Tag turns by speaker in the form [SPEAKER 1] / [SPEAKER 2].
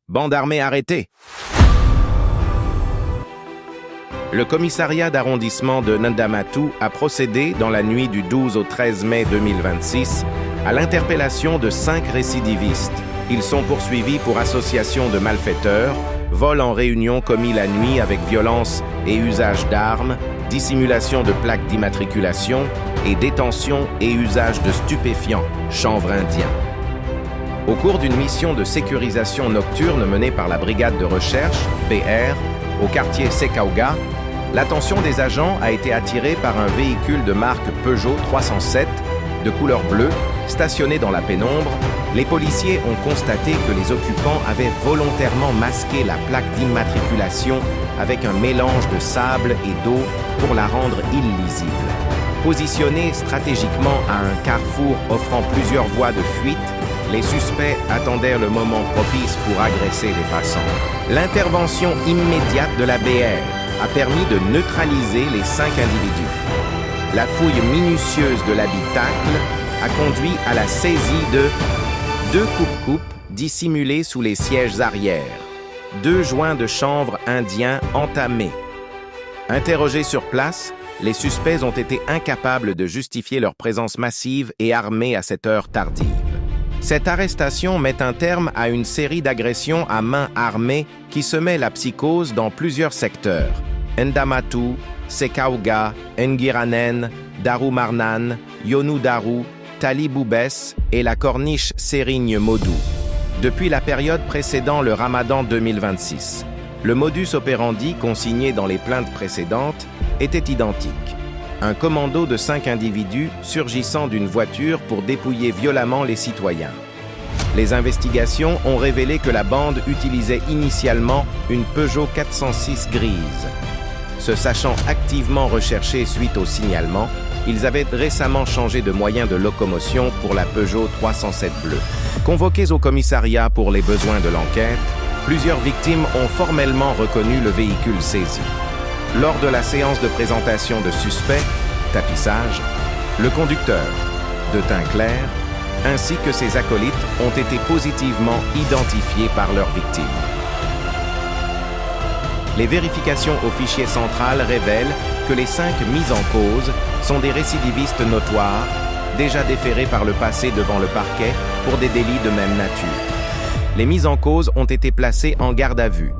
[SPEAKER 1] Bande armée arrêtée. Le commissariat d'arrondissement de Ndamatou a procédé, dans la nuit du 12 au 13 mai 2026, à l'interpellation de 5 récidivistes. Ils sont poursuivis pour association de malfaiteurs, vol en réunion commis la nuit avec violence et usage d'armes, dissimulation de plaques d'immatriculation et détention et usage de stupéfiants, chanvre indien. Au cours d'une mission de sécurisation nocturne menée par la brigade de recherche, BR, au quartier Sekauga, l'attention des agents a été attirée par un véhicule de marque Peugeot 307 de couleur bleue, stationné dans la pénombre. Les policiers ont constaté que les occupants avaient volontairement masqué la plaque d'immatriculation avec un mélange de sable et d'eau pour la rendre illisible. Positionnés stratégiquement à un carrefour offrant plusieurs voies de fuite, les suspects attendaient le moment propice pour agresser les passants. L'intervention immédiate de la BR a permis de neutraliser les 5 individus. La fouille minutieuse de l'habitacle a conduit à la saisie de 2 coupes-coupes dissimulées sous les sièges arrière, 2 joints de chanvre indien entamés. Interrogés sur place, les suspects ont été incapables de justifier leur présence massive et armée à cette heure tardive. Cette arrestation met un terme à une série d'agressions à main armée qui semait la psychose dans plusieurs secteurs. Ndamatou, Sekauga, Ngiranen, Darumarnan, Yonudaru, Taliboubès et la corniche Serigne Modou. Depuis la période précédant le Ramadan 2026, le modus operandi consigné dans les plaintes précédentes était identique. Un commando de 5 individus surgissant d'une voiture pour dépouiller violemment les citoyens. Les investigations ont révélé que la bande utilisait initialement une Peugeot 406 grise. Se sachant activement recherchés suite au signalement, ils avaient récemment changé de moyen de locomotion pour la Peugeot 307 bleue. Convoqués au commissariat pour les besoins de l'enquête, plusieurs victimes ont formellement reconnu le véhicule saisi. Lors de la séance de présentation de suspects, tapissage, le conducteur, de teint clair, ainsi que ses acolytes ont été positivement identifiés par leurs victimes. Les vérifications au fichier central révèlent que les 5 mises en cause sont des récidivistes notoires, déjà déférés par le passé devant le parquet pour des délits de même nature. Les mises en cause ont été placées en garde à vue.